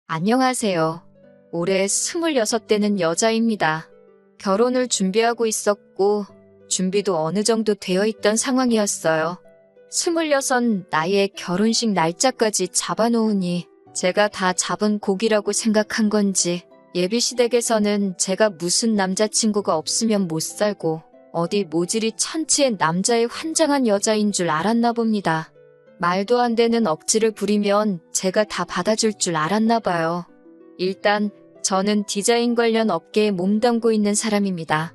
안녕하세요. 올해 26되는 여자입니다. 결혼을 준비하고 있었고 준비도 어느 정도 되어 있던 상황이었어요. 26 나이에 결혼식 날짜까지 잡아놓으니 제가 다 잡은 고기라고 생각한 건지 예비시댁에서는 제가 무슨 남자친구가 없으면 못 살고 어디 모질이 천치의 남자의 환장한 여자인 줄 알았나 봅니다. 말도 안 되는 억지를 부리면 제가 다 받아줄 줄 알았나 봐요. 일단 저는 디자인 관련 업계에 몸담고 있는 사람입니다.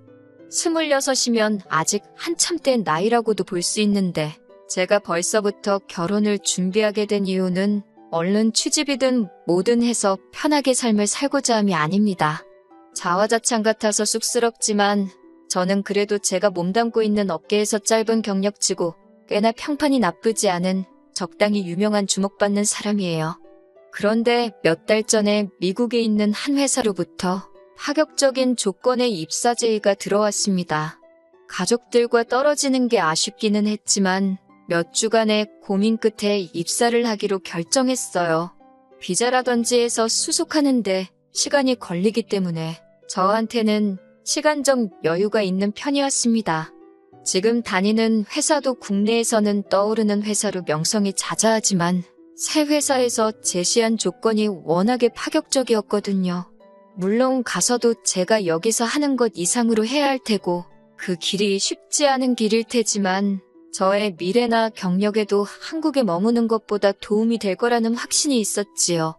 26이면 아직 한참 된 나이라고도 볼 수 있는데 제가 벌써부터 결혼을 준비하게 된 이유는 얼른 취직이든 뭐든 해서 편하게 삶을 살고자 함이 아닙니다. 자화자찬 같아서 쑥스럽지만 저는 그래도 제가 몸담고 있는 업계에서 짧은 경력치고 꽤나 평판이 나쁘지 않은 적당히 유명한 주목받는 사람이에요. 그런데 몇 달 전에 미국에 있는 한 회사로부터 파격적인 조건의 입사 제의가 들어왔습니다. 가족들과 떨어지는 게 아쉽기는 했지만 몇 주간의 고민 끝에 입사를 하기로 결정했어요. 비자라든지 해서 수속하는데 시간이 걸리기 때문에 저한테는 시간적 여유가 있는 편이었습니다. 지금 다니는 회사도 국내에서는 떠오르는 회사로 명성이 자자하지만 새 회사에서 제시한 조건이 워낙에 파격적이었거든요. 물론 가서도 제가 여기서 하는 것 이상으로 해야 할 테고 그 길이 쉽지 않은 길일 테지만 저의 미래나 경력에도 한국에 머무는 것보다 도움이 될 거라는 확신이 있었지요.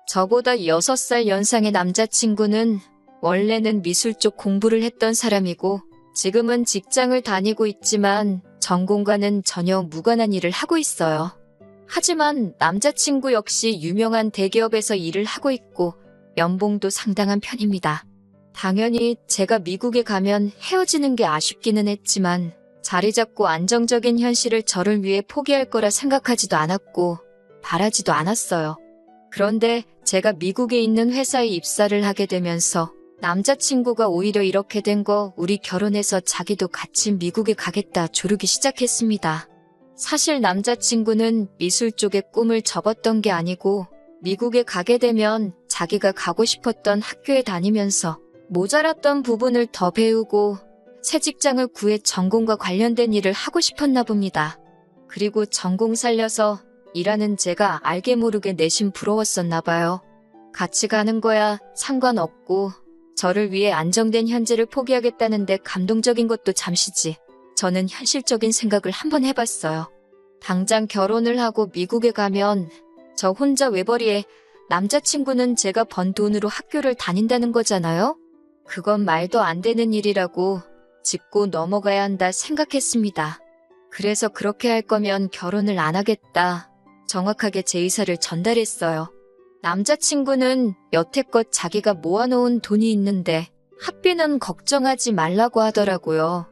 저보다 6살 연상의 남자친구는 원래는 미술 쪽 공부를 했던 사람이고 지금은 직장을 다니고 있지만 전공과는 전혀 무관한 일을 하고 있어요. 하지만 남자친구 역시 유명한 대기업에서 일을 하고 있고 연봉도 상당한 편입니다. 당연히 제가 미국에 가면 헤어지는 게 아쉽기는 했지만 자리 잡고 안정적인 현실을 저를 위해 포기할 거라 생각하지도 않았고 바라지도 않았어요. 그런데 제가 미국에 있는 회사에 입사를 하게 되면서 남자친구가 오히려 이렇게 된 거 우리 결혼해서 자기도 같이 미국에 가겠다 조르기 시작했습니다. 사실 남자친구는 미술 쪽에 꿈을 접었던 게 아니고 미국에 가게 되면 자기가 가고 싶었던 학교에 다니면서 모자랐던 부분을 더 배우고 새 직장을 구해 전공과 관련된 일을 하고 싶었나 봅니다. 그리고 전공 살려서 일하는 제가 알게 모르게 내심 부러웠었나 봐요. 같이 가는 거야 상관없고 저를 위해 안정된 현재를 포기하겠다는데 감동적인 것도 잠시지. 저는 현실적인 생각을 한번 해봤어요. 당장 결혼을 하고 미국에 가면 저 혼자 외벌이에 남자친구는 제가 번 돈으로 학교를 다닌다는 거잖아요? 그건 말도 안 되는 일이라고 짚고 넘어가야 한다 생각했습니다. 그래서 그렇게 할 거면 결혼을 안 하겠다. 정확하게 제 의사를 전달했어요. 남자친구는 여태껏 자기가 모아놓은 돈이 있는데 학비는 걱정하지 말라고 하더라고요.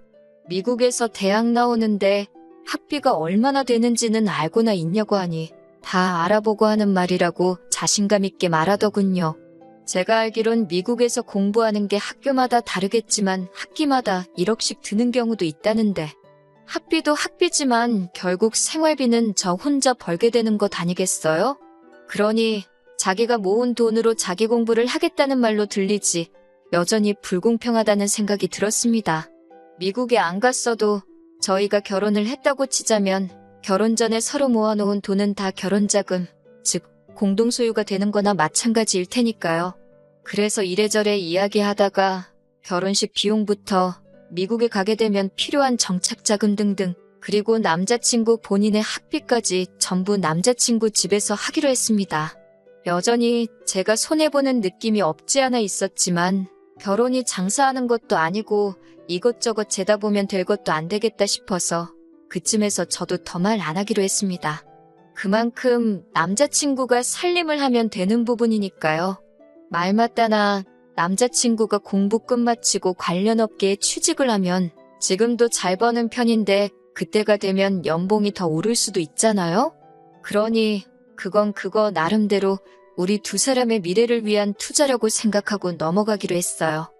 미국에서 대학 나오는데 학비가 얼마나 되는지는 알고나 있냐고 하니 다 알아보고 하는 말이라고 자신감 있게 말하더군요. 제가 알기론 미국에서 공부하는 게 학교마다 다르겠지만 학기마다 1억씩 드는 경우도 있다는데 학비도 학비지만 결국 생활비는 저 혼자 벌게 되는 것 아니겠어요? 그러니 자기가 모은 돈으로 자기 공부를 하겠다는 말로 들리지 여전히 불공평하다는 생각이 들었습니다. 미국에 안 갔어도 저희가 결혼을 했다고 치자면 결혼 전에 서로 모아놓은 돈은 다 결혼자금, 즉 공동소유가 되는 거나 마찬가지일 테니까요. 그래서 이래저래 이야기하다가 결혼식 비용부터 미국에 가게 되면 필요한 정착자금 등등 그리고 남자친구 본인의 학비까지 전부 남자친구 집에서 하기로 했습니다. 여전히 제가 손해보는 느낌이 없지 않아 있었지만 결혼이 장사하는 것도 아니고 이것저것 재다 보면 될 것도 안 되겠다 싶어서 그쯤에서 저도 더 말 안 하기로 했습니다. 그만큼 남자친구가 살림을 하면 되는 부분이니까요. 말 맞다나 남자친구가 공부 끝마치고 관련 업계에 취직을 하면 지금도 잘 버는 편인데 그때가 되면 연봉이 더 오를 수도 있잖아요? 그러니 그건 그거 나름대로 우리 두 사람의 미래를 위한 투자라고 생각하고 넘어가기로 했어요.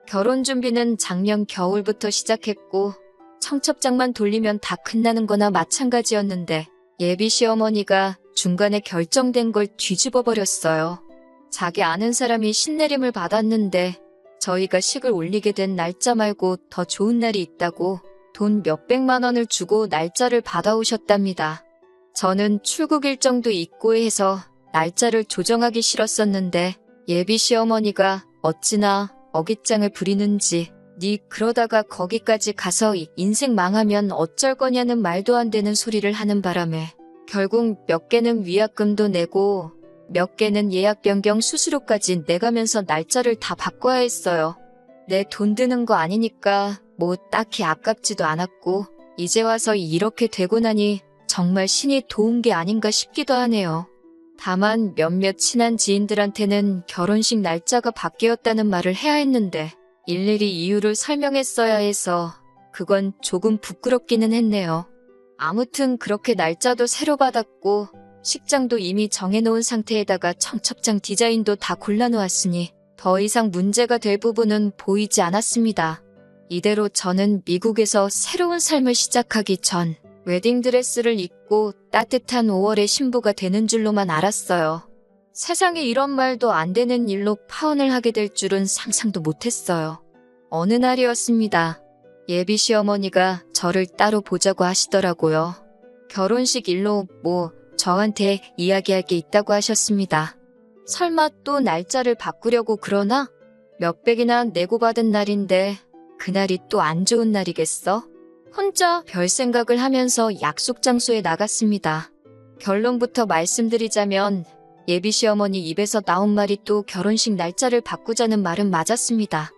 결혼 준비는 작년 겨울부터 시작했고 청첩장만 돌리면 다 끝나는 거나 마찬가지였는데 예비 시어머니가 중간에 결정된 걸 뒤집어 버렸어요. 자기 아는 사람이 신내림을 받았는데 저희가 식을 올리게 된 날짜 말고 더 좋은 날이 있다고 돈 몇백만 원을 주고 날짜를 받아오셨답니다. 저는 출국 일정도 있고 해서 날짜를 조정하기 싫었었는데 예비 시어머니가 어찌나 어깃장을 부리는지 니 그러다가 거기까지 가서 인생 망하면 어쩔 거냐는 말도 안 되는 소리를 하는 바람에 결국 몇 개는 위약금도 내고 몇 개는 예약 변경 수수료까지 내가면서 날짜를 다 바꿔야 했어요. 내 돈 드는 거 아니니까 뭐 딱히 아깝지도 않았고 이제 와서 이렇게 되고 나니 정말 신이 도운 게 아닌가 싶기도 하네요. 다만 몇몇 친한 지인들한테는 결혼식 날짜가 바뀌었다는 말을 해야 했는데 일일이 이유를 설명했어야 해서 그건 조금 부끄럽기는 했네요. 아무튼 그렇게 날짜도 새로 받았고 식장도 이미 정해놓은 상태에다가 청첩장 디자인도 다 골라놓았으니 더 이상 문제가 될 부분은 보이지 않았습니다. 이대로 저는 미국에서 새로운 삶을 시작하기 전 웨딩드레스를 입고 따뜻한 5월의 신부가 되는 줄로만 알았어요. 세상에 이런 말도 안 되는 일로 파혼을 하게 될 줄은 상상도 못했어요. 어느 날이었습니다. 예비 시어머니가 저를 따로 보자고 하시더라고요. 결혼식 일로 저한테 이야기할 게 있다고 하셨습니다. 설마 또 날짜를 바꾸려고 그러나? 몇백이나 내고 받은 날인데 그날이 또 안 좋은 날이겠어? 혼자 별 생각을 하면서 약속 장소에 나갔습니다. 결론부터 말씀드리자면 예비 시어머니 입에서 나온 말이 또 결혼식 날짜를 바꾸자는 말은 맞았습니다.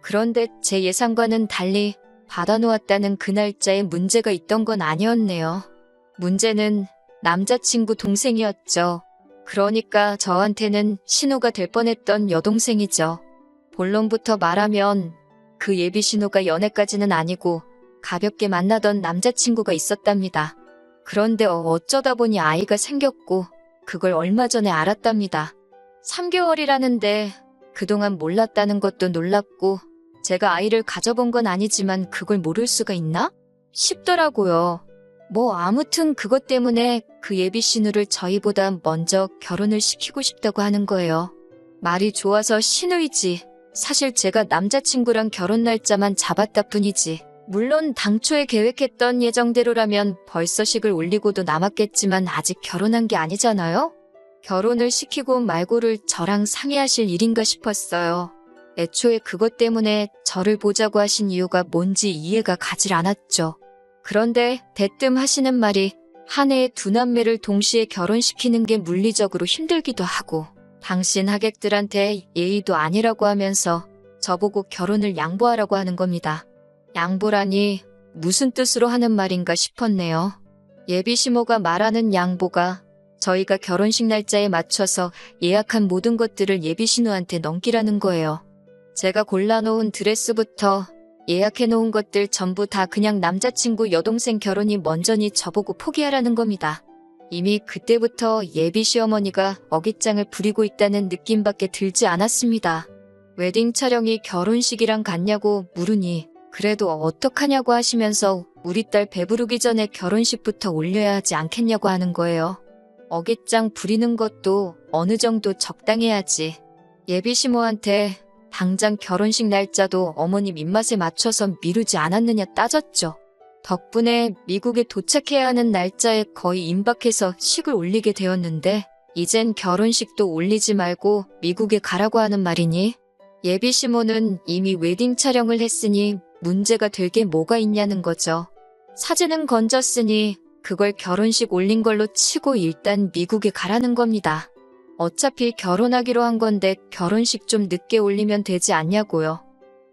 그런데 제 예상과는 달리 받아놓았다는 그 날짜에 문제가 있던 건 아니었네요. 문제는 남자친구 동생이었죠. 그러니까 저한테는 신호가 될 뻔했던 여동생이죠. 본론부터 말하면 그 예비 신호가 연애까지는 아니고 가볍게 만나던 남자친구가 있었답니다. 그런데 어쩌다 보니 아이가 생겼고 그걸 얼마 전에 알았답니다. 3개월이라는데 그동안 몰랐다는 것도 놀랍고 제가 아이를 가져본 건 아니지만 그걸 모를 수가 있나? 싶더라고요. 아무튼 그것 때문에 그 예비 신우를 저희보다 먼저 결혼을 시키고 싶다고 하는 거예요. 말이 좋아서 신우이지. 사실 제가 남자친구랑 결혼 날짜만 잡았다 뿐이지. 물론 당초에 계획했던 예정대로라면 벌써 식을 올리고도 남았겠지만 아직 결혼한 게 아니잖아요? 결혼을 시키고 말고를 저랑 상의하실 일인가 싶었어요. 애초에 그것 때문에 저를 보자고 하신 이유가 뭔지 이해가 가질 않았죠. 그런데 대뜸 하시는 말이 한 해에 두 남매를 동시에 결혼시키는 게 물리적으로 힘들기도 하고 당신 하객들한테 예의도 아니라고 하면서 저보고 결혼을 양보하라고 하는 겁니다. 양보라니 무슨 뜻으로 하는 말인가 싶었네요. 예비 시모가 말하는 양보가 저희가 결혼식 날짜에 맞춰서 예약한 모든 것들을 예비 신우한테 넘기라는 거예요. 제가 골라놓은 드레스부터 예약해놓은 것들 전부 다 그냥 남자친구 여동생 결혼이 먼저니 저보고 포기하라는 겁니다. 이미 그때부터 예비 시어머니가 어깃장을 부리고 있다는 느낌밖에 들지 않았습니다. 웨딩 촬영이 결혼식이랑 같냐고 물으니 그래도 어떡하냐고 하시면서 우리 딸 배부르기 전에 결혼식부터 올려야 하지 않겠냐고 하는 거예요. 어깃장 부리는 것도 어느 정도 적당해야지. 예비 시모한테 당장 결혼식 날짜도 어머님 입맛에 맞춰서 미루지 않았느냐 따졌죠. 덕분에 미국에 도착해야 하는 날짜에 거의 임박해서 식을 올리게 되었는데 이젠 결혼식도 올리지 말고 미국에 가라고 하는 말이니 예비 시모는 이미 웨딩 촬영을 했으니 문제가 될 게 뭐가 있냐는 거죠. 사진은 건졌으니 그걸 결혼식 올린 걸로 치고 일단 미국에 가라는 겁니다. 어차피 결혼하기로 한 건데 결혼식 좀 늦게 올리면 되지 않냐고요.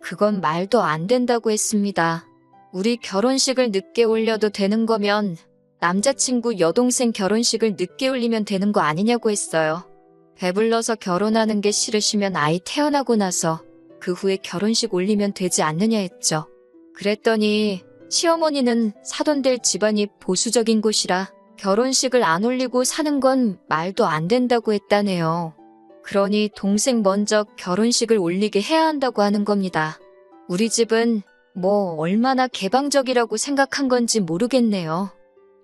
그건 말도 안 된다고 했습니다. 우리 결혼식을 늦게 올려도 되는 거면 남자친구 여동생 결혼식을 늦게 올리면 되는 거 아니냐고 했어요. 배불러서 결혼하는 게 싫으시면 아이 태어나고 나서 그 후에 결혼식 올리면 되지 않느냐 했죠. 그랬더니 시어머니는 사돈들 집안이 보수적인 곳이라 결혼식을 안 올리고 사는 건 말도 안 된다고 했다네요. 그러니 동생 먼저 결혼식을 올리게 해야 한다고 하는 겁니다. 우리 집은 얼마나 개방적이라고 생각한 건지 모르겠네요.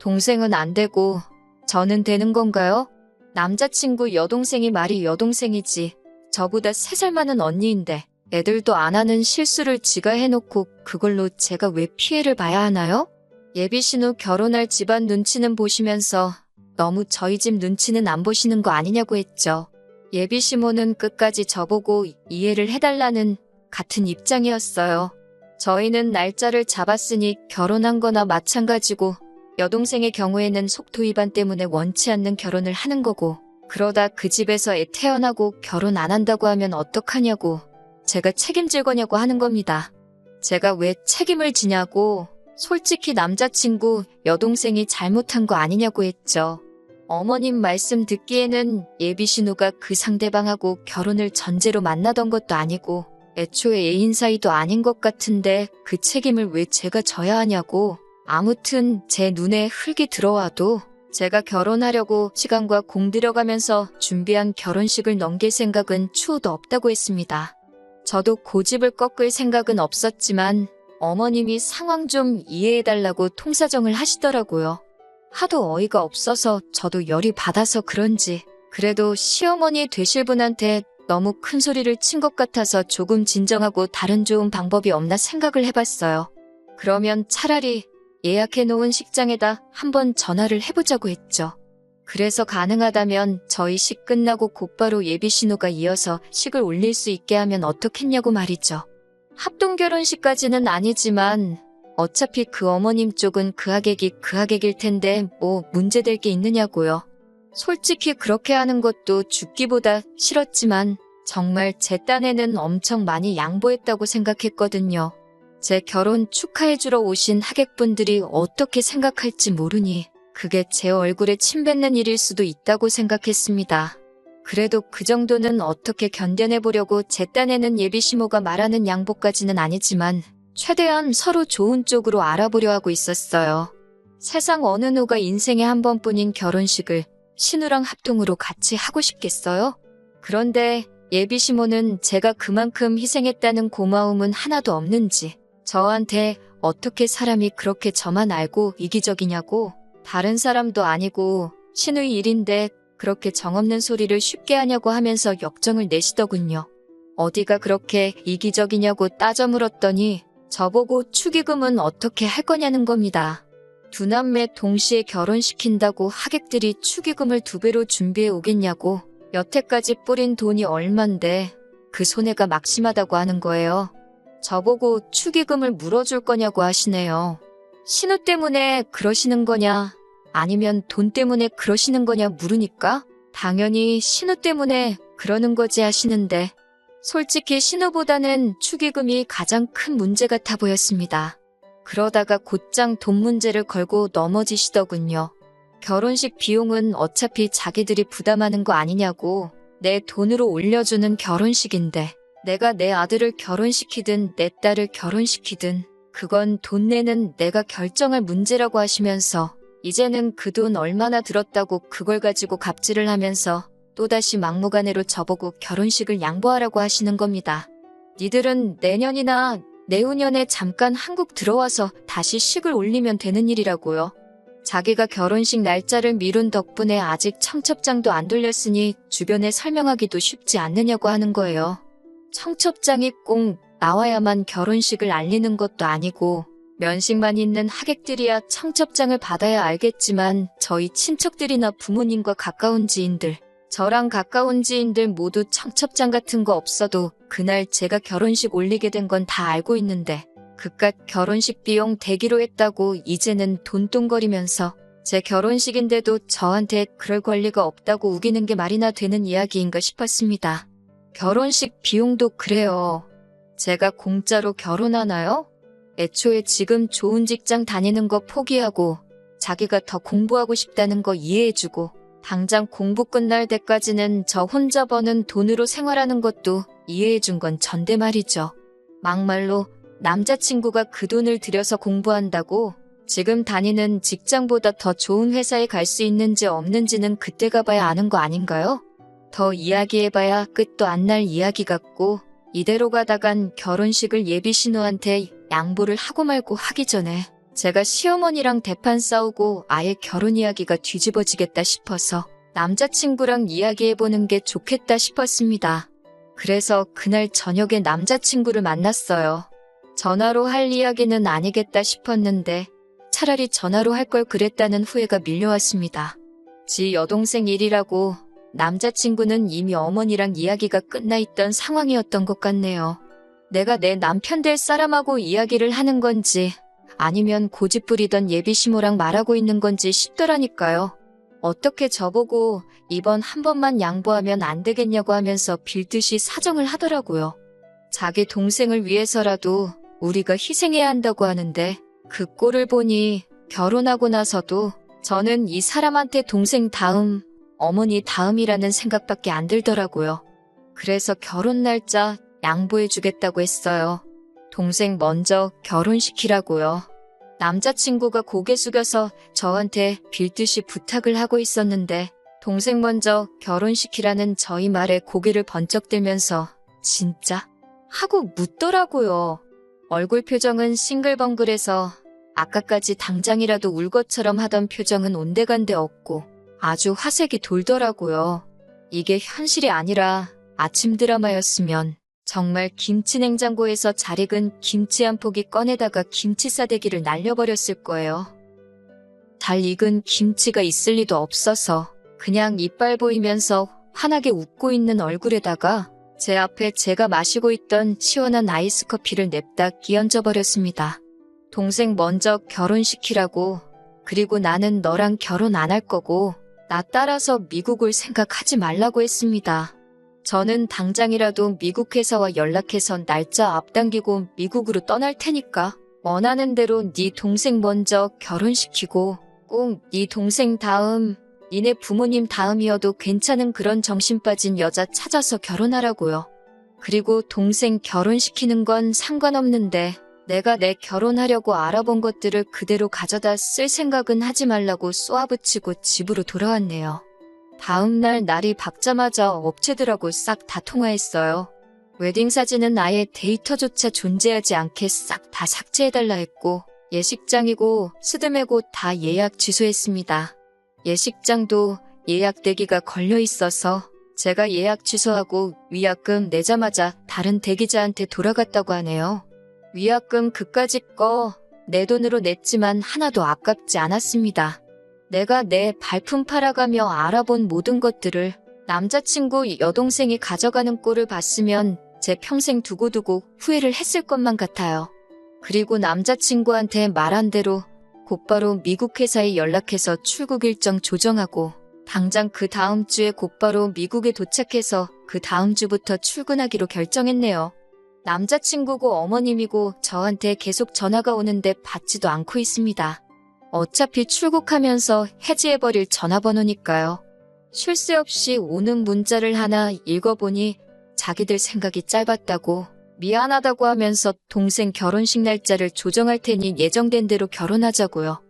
동생은 안 되고 저는 되는 건가요? 남자친구 여동생이 말이 여동생이지. 저보다 3살 많은 언니인데 애들도 안 하는 실수를 지가 해놓고 그걸로 제가 왜 피해를 봐야 하나요? 예비신우 결혼할 집안 눈치는 보시면서 너무 저희 집 눈치는 안 보시는 거 아니냐고 했죠. 예비시모는 끝까지 저보고 이해를 해달라는 같은 입장이었어요. 저희는 날짜를 잡았으니 결혼한 거나 마찬가지고 여동생의 경우에는 속도 위반 때문에 원치 않는 결혼을 하는 거고 그러다 그 집에서 애 태어나고 결혼 안 한다고 하면 어떡하냐고 제가 책임질 거냐고 하는 겁니다. 제가 왜 책임을 지냐고 솔직히 남자친구 여동생이 잘못한 거 아니냐고 했죠. 어머님 말씀 듣기에는 예비신우가 그 상대방하고 결혼을 전제로 만나던 것도 아니고 애초에 애인 사이도 아닌 것 같은데 그 책임을 왜 제가 져야 하냐고. 아무튼 제 눈에 흙이 들어와도 제가 결혼하려고 시간과 공 들여가면서 준비한 결혼식을 넘길 생각은 추호도 없다고 했습니다. 저도 고집을 꺾을 생각은 없었지만 어머님이 상황 좀 이해해달라고 통사정을 하시더라고요. 하도 어이가 없어서 저도 열이 받아서 그런지 그래도 시어머니 되실 분한테 너무 큰 소리를 친 것 같아서 조금 진정하고 다른 좋은 방법이 없나 생각을 해봤어요. 그러면 차라리 예약해놓은 식장에다 한번 전화를 해보자고 했죠. 그래서 가능하다면 저희 식 끝나고 곧바로 예비신우가 이어서 식을 올릴 수 있게 하면 어떻겠냐고 말이죠. 합동결혼식까지는 아니지만 어차피 그 어머님 쪽은 그 하객일 텐데 뭐 문제될 게 있느냐고요. 솔직히 그렇게 하는 것도 죽기보다 싫었지만 정말 제 딴에는 엄청 많이 양보했다고 생각했거든요. 제 결혼 축하해주러 오신 하객분들이 어떻게 생각할지 모르니 그게 제 얼굴에 침 뱉는 일일 수도 있다고 생각했습니다. 그래도 그 정도는 어떻게 견뎌내보려고 제 딴에는 예비시모가 말하는 양보까지는 아니지만 최대한 서로 좋은 쪽으로 알아보려 하고 있었어요. 세상 어느 누가 인생에 한 번뿐인 결혼식을 신우랑 합동으로 같이 하고 싶겠어요? 그런데 예비시모는 제가 그만큼 희생했다는 고마움은 하나도 없는지 저한테 어떻게 사람이 그렇게 저만 알고 이기적이냐고 다른 사람도 아니고 신우의 일인데 그렇게 정없는 소리를 쉽게 하냐고 하면서 역정을 내시더군요. 어디가 그렇게 이기적이냐고 따져 물었더니 저보고 축의금은 어떻게 할 거냐는 겁니다. 두 남매 동시에 결혼시킨다고 하객들이 축의금을 2배로 준비해 오겠냐고 여태까지 뿌린 돈이 얼만데 그 손해가 막심하다고 하는 거예요. 저보고 축의금을 물어줄 거냐고 하시네요. 신우 때문에 그러시는 거냐 아니면 돈 때문에 그러시는 거냐 물으니까 당연히 신우 때문에 그러는 거지 하시는데 솔직히 신우보다는 축의금이 가장 큰 문제 같아 보였습니다. 그러다가 곧장 돈 문제를 걸고 넘어지시더군요. 결혼식 비용은 어차피 자기들이 부담하는 거 아니냐고 내 돈으로 올려주는 결혼식인데 내가 내 아들을 결혼시키든 내 딸을 결혼시키든 그건 돈 내는 내가 결정할 문제라고 하시면서 이제는 그 돈 얼마나 들었다고 그걸 가지고 갑질을 하면서 또다시 막무가내로 저보고 결혼식을 양보하라고 하시는 겁니다. 니들은 내년이나 내후년에 잠깐 한국 들어와서 다시 식을 올리면 되는 일이라고요. 자기가 결혼식 날짜를 미룬 덕분에 아직 청첩장도 안 돌렸으니 주변에 설명하기도 쉽지 않느냐고 하는 거예요. 청첩장이 꼭 나와야만 결혼식을 알리는 것도 아니고 면식만 있는 하객들이야 청첩장을 받아야 알겠지만 저희 친척들이나 부모님과 가까운 지인들, 저랑 가까운 지인들 모두 청첩장 같은 거 없어도 그날 제가 결혼식 올리게 된 건 다 알고 있는데 그깟 결혼식 비용 대기로 했다고 이제는 돈똥거리면서 제 결혼식인데도 저한테 그럴 권리가 없다고 우기는 게 말이나 되는 이야기인가 싶었습니다. 결혼식 비용도 그래요. 제가 공짜로 결혼하나요? 애초에 지금 좋은 직장 다니는 거 포기하고 자기가 더 공부하고 싶다는 거 이해해주고 당장 공부 끝날 때까지는 저 혼자 버는 돈으로 생활하는 것도 이해해준 건 전데 말이죠. 막말로 남자친구가 그 돈을 들여서 공부한다고 지금 다니는 직장보다 더 좋은 회사에 갈 수 있는지 없는지는 그때 가봐야 아는 거 아닌가요? 더 이야기해봐야 끝도 안 날 이야기 같고 이대로 가다간 결혼식을 예비신우한테 양보를 하고 말고 하기 전에 제가 시어머니랑 대판 싸우고 아예 결혼 이야기가 뒤집어지겠다 싶어서 남자친구랑 이야기해보는 게 좋겠다 싶었습니다. 그래서 그날 저녁에 남자친구를 만났어요. 전화로 할 이야기는 아니겠다 싶었는데 차라리 전화로 할 걸 그랬다는 후회가 밀려왔습니다. 지 여동생 일이라고 남자친구는 이미 어머니랑 이야기가 끝나 있던 상황이었던 것 같네요. 내가 내 남편 될 사람하고 이야기를 하는 건지 아니면 고집부리던 예비시모랑 말하고 있는 건지 싶더라니까요. 어떻게 저보고 이번 한 번만 양보하면 안 되겠냐고 하면서 빌듯이 사정을 하더라고요. 자기 동생을 위해서라도 우리가 희생해야 한다고 하는데 그 꼴을 보니 결혼하고 나서도 저는 이 사람한테 동생 다음, 어머니 다음이라는 생각밖에 안 들더라고요. 그래서 결혼 날짜 양보해주겠다고 했어요. 동생 먼저 결혼시키라고요. 남자친구가 고개 숙여서 저한테 빌듯이 부탁을 하고 있었는데 동생 먼저 결혼시키라는 저희 말에 고개를 번쩍 들면서 진짜? 하고 묻더라고요. 얼굴 표정은 싱글벙글해서 아까까지 당장이라도 울 것처럼 하던 표정은 온데간데 없고 아주 화색이 돌더라고요. 이게 현실이 아니라 아침 드라마였으면 정말 김치 냉장고에서 잘 익은 김치 한 포기 꺼내다가 김치 싸대기를 날려버렸을 거예요. 잘 익은 김치가 있을 리도 없어서 그냥 이빨 보이면서 환하게 웃고 있는 얼굴에다가 제 앞에 제가 마시고 있던 시원한 아이스 커피를 냅다 끼얹어 버렸습니다. 동생 먼저 결혼시키라고, 그리고 나는 너랑 결혼 안 할 거고 나 따라서 미국 올 생각하지 말라고 했습니다. 저는 당장이라도 미국 회사와 연락해서 날짜 앞당기고 미국으로 떠날 테니까 원하는 대로 네 동생 먼저 결혼시키고 꼭 네 동생 다음, 니네 부모님 다음이어도 괜찮은 그런 정신 빠진 여자 찾아서 결혼하라고요. 그리고 동생 결혼시키는 건 상관없는데 내가 내 결혼하려고 알아본 것들을 그대로 가져다 쓸 생각은 하지 말라고 쏘아붙이고 집으로 돌아왔네요. 다음 날 날이 밝자마자 업체들하고 싹 다 통화했어요. 웨딩 사진은 아예 데이터조차 존재하지 않게 싹 다 삭제해달라 했고 예식장이고 스드메고 다 예약 취소했습니다. 예식장도 예약 대기가 걸려 있어서 제가 예약 취소하고 위약금 내자마자 다른 대기자한테 돌아갔다고 하네요. 위약금 그까짓 거 내 돈으로 냈지만 하나도 아깝지 않았습니다. 내가 내 발품 팔아가며 알아본 모든 것들을 남자친구 여동생이 가져가는 꼴을 봤으면 제 평생 두고두고 후회를 했을 것만 같아요. 그리고 남자친구한테 말한 대로 곧바로 미국 회사에 연락해서 출국 일정 조정하고 당장 그 다음 주에 곧바로 미국에 도착해서 그 다음 주부터 출근하기로 결정했네요. 남자친구고 어머님이고 저한테 계속 전화가 오는데 받지도 않고 있습니다. 어차피 출국하면서 해지해버릴 전화번호니까요. 쉴 새 없이 오는 문자를 하나 읽어보니 자기들 생각이 짧았다고 미안하다고 하면서 동생 결혼식 날짜를 조정할 테니 예정된 대로 결혼하자고요.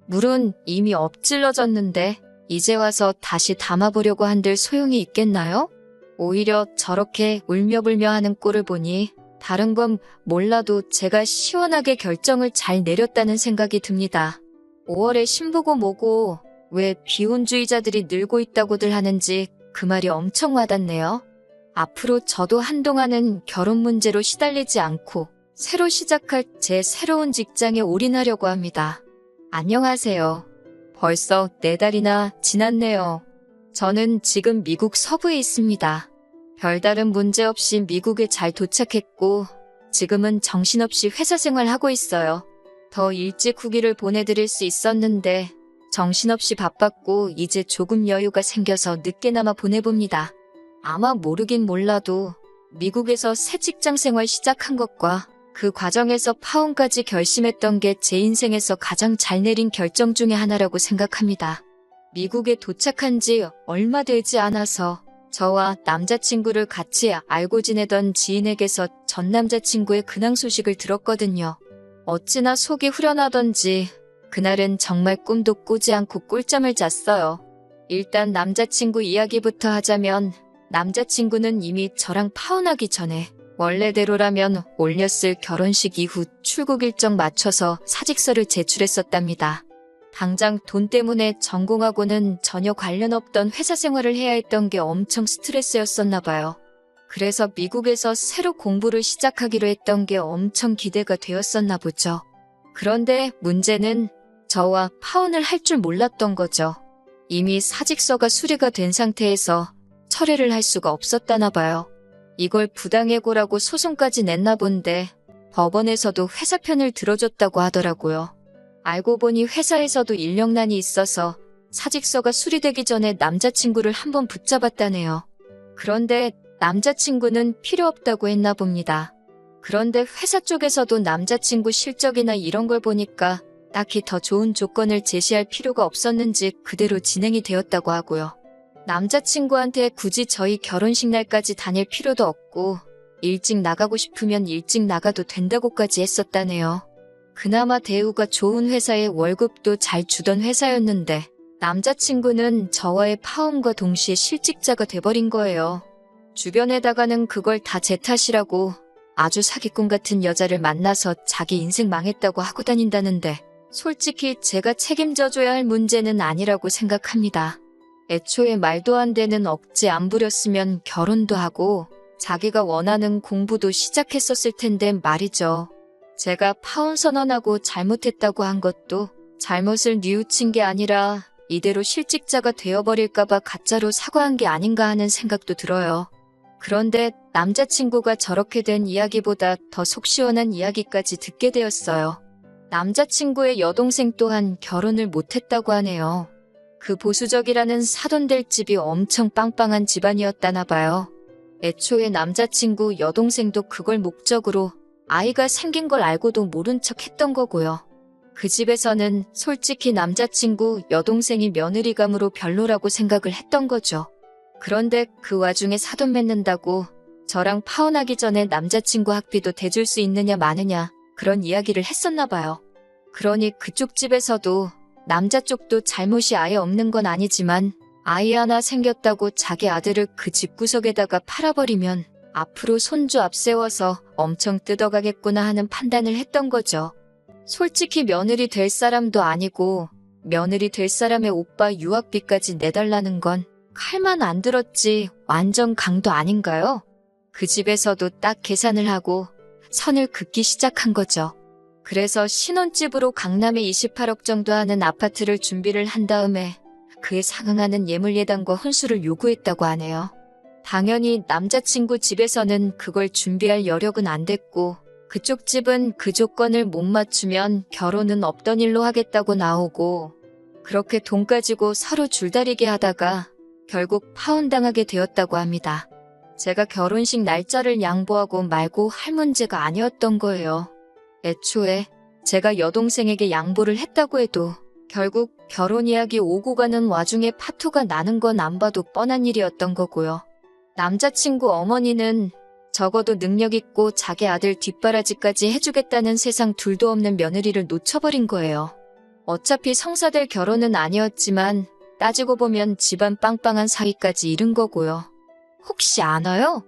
물은 이미 엎질러졌는데 이제 와서 다시 담아보려고 한들 소용이 있겠나요? 오히려 저렇게 울며불며 하는 꼴을 보니 다른 건 몰라도 제가 시원하게 결정을 잘 내렸다는 생각이 듭니다. 5월에 신부고 뭐고 왜 비혼주의자들이 늘고 있다고들 하는지 그 말이 엄청 와닿네요. 앞으로 저도 한동안은 결혼 문제로 시달리지 않고 새로 시작할 제 새로운 직장에 올인하려고 합니다. 안녕하세요. 벌써 4달이나 지났네요. 저는 지금 미국 서부에 있습니다. 별다른 문제 없이 미국에 잘 도착했고 지금은 정신없이 회사 생활하고 있어요. 더 일찍 후기를 보내드릴 수 있었는데 정신없이 바빴고 이제 조금 여유가 생겨서 늦게나마 보내봅니다. 아마 모르긴 몰라도 미국에서 새 직장 생활 시작한 것과 그 과정에서 파혼까지 결심했던 게 제 인생에서 가장 잘 내린 결정 중에 하나라고 생각합니다. 미국에 도착한 지 얼마 되지 않아서 저와 남자친구를 같이 알고 지내던 지인에게서 전 남자친구의 근황 소식을 들었거든요. 어찌나 속이 후련하던지 그날은 정말 꿈도 꾸지 않고 꿀잠을 잤어요. 일단 남자친구 이야기부터 하자면 남자친구는 이미 저랑 파혼하기 전에 원래대로라면 올렸을 결혼식 이후 출국 일정 맞춰서 사직서를 제출했었답니다. 당장 돈 때문에 전공하고는 전혀 관련 없던 회사 생활을 해야 했던 게 엄청 스트레스였었나 봐요. 그래서 미국에서 새로 공부를 시작하기로 했던 게 엄청 기대가 되었었나 보죠. 그런데 문제는 저와 파혼을 할 줄 몰랐던 거죠. 이미 사직서가 수리가 된 상태에서 철회를 할 수가 없었다나 봐요. 이걸 부당해고라고 소송까지 냈나 본데 법원에서도 회사 편을 들어줬다고 하더라고요. 알고 보니 회사에서도 인력난이 있어서 사직서가 수리되기 전에 남자친구를 한번 붙잡았다네요. 그런데 남자친구는 필요 없다고 했나 봅니다. 그런데 회사 쪽에서도 남자친구 실적이나 이런 걸 보니까 딱히 더 좋은 조건을 제시할 필요가 없었는지 그대로 진행이 되었다고 하고요. 남자친구한테 굳이 저희 결혼식 날까지 다닐 필요도 없고 일찍 나가고 싶으면 일찍 나가도 된다고까지 했었다네요. 그나마 대우가 좋은 회사에 월급도 잘 주던 회사였는데 남자친구는 저와의 파혼과 동시에 실직자가 돼버린 거예요. 주변에다가는 그걸 다 제 탓이라고 아주 사기꾼 같은 여자를 만나서 자기 인생 망했다고 하고 다닌다는데 솔직히 제가 책임져줘야 할 문제는 아니라고 생각합니다. 애초에 말도 안 되는 억지 안 부렸으면 결혼도 하고 자기가 원하는 공부도 시작했었을 텐데 말이죠. 제가 파혼 선언하고 잘못했다고 한 것도 잘못을 뉘우친 게 아니라 이대로 실직자가 되어버릴까봐 가짜로 사과한 게 아닌가 하는 생각도 들어요. 그런데 남자친구가 저렇게 된 이야기보다 더 속 시원한 이야기까지 듣게 되었어요. 남자친구의 여동생 또한 결혼을 못했다고 하네요. 그 보수적이라는 사돈될 집이 엄청 빵빵한 집안이었다나 봐요. 애초에 남자친구 여동생도 그걸 목적으로 아이가 생긴 걸 알고도 모른 척 했던 거고요. 그 집에서는 솔직히 남자친구 여동생이 며느리감으로 별로라고 생각을 했던 거죠. 그런데 그 와중에 사돈 맺는다고 저랑 파혼하기 전에 남자친구 학비도 대줄 수 있느냐 마느냐 그런 이야기를 했었나 봐요. 그러니 그쪽 집에서도 남자 쪽도 잘못이 아예 없는 건 아니지만 아이 하나 생겼다고 자기 아들을 그 집구석에다가 팔아버리면 앞으로 손주 앞세워서 엄청 뜯어가겠구나 하는 판단을 했던 거죠. 솔직히 며느리 될 사람도 아니고 며느리 될 사람의 오빠 유학비까지 내달라는 건 칼만 안 들었지 완전 강도 아닌가요? 그 집에서도 딱 계산을 하고 선을 긋기 시작한 거죠. 그래서 신혼집으로 강남에 28억 정도 하는 아파트를 준비를 한 다음에 그에 상응하는 예물예단과 혼수를 요구했다고 하네요. 당연히 남자친구 집에서는 그걸 준비할 여력은 안 됐고 그쪽 집은 그 조건을 못 맞추면 결혼은 없던 일로 하겠다고 나오고 그렇게 돈 가지고 서로 줄다리기 하다가 결국 파혼당하게 되었다고 합니다. 제가 결혼식 날짜를 양보하고 말고 할 문제가 아니었던 거예요. 애초에 제가 여동생에게 양보를 했다고 해도 결국 결혼 이야기 오고 가는 와중에 파토가 나는 건 안 봐도 뻔한 일이었던 거고요. 남자친구 어머니는 적어도 능력 있고 자기 아들 뒷바라지까지 해주겠다는 세상 둘도 없는 며느리를 놓쳐버린 거예요. 어차피 성사될 결혼은 아니었지만 따지고 보면 집안 빵빵한 사위까지 잃은 거고요. 혹시 아나요?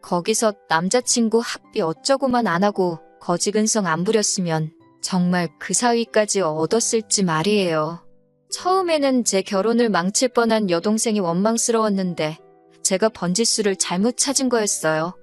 거기서 남자친구 학비 어쩌고만 안 하고 거지근성 안 부렸으면 정말 그 사위까지 얻었을지 말이에요. 처음에는 제 결혼을 망칠 뻔한 여동생이 원망스러웠는데 제가 번지수를 잘못 찾은 거였어요.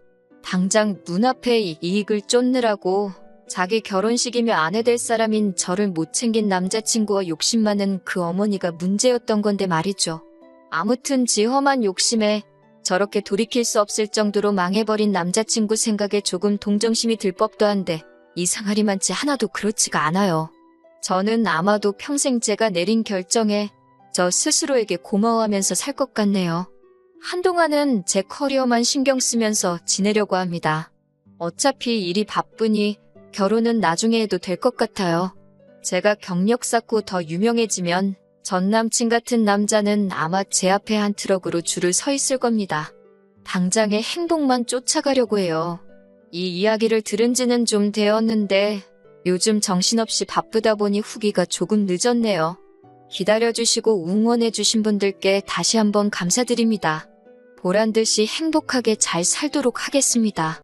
당장 눈앞에 이익을 쫓느라고 자기 결혼식이며 아내 될 사람인 저를 못 챙긴 남자친구와 욕심 많은 그 어머니가 문제였던 건데 말이죠. 아무튼 지 험한 욕심에 저렇게 돌이킬 수 없을 정도로 망해버린 남자친구 생각에 조금 동정심이 들 법도 한데 이상하리만치 하나도 그렇지가 않아요. 저는 아마도 평생 제가 내린 결정에 저 스스로에게 고마워하면서 살 것 같네요. 한동안은 제 커리어만 신경 쓰면서 지내려고 합니다. 어차피 일이 바쁘니 결혼은 나중에 해도 될 것 같아요. 제가 경력 쌓고 더 유명해지면 전 남친 같은 남자는 아마 제 앞에 한 트럭으로 줄을 서 있을 겁니다. 당장의 행복만 쫓아가려고 해요. 이 이야기를 들은 지는 좀 되었는데 요즘 정신없이 바쁘다 보니 후기가 조금 늦었네요. 기다려주시고 응원해주신 분들께 다시 한번 감사드립니다. 보란듯이 행복하게 잘 살도록 하겠습니다.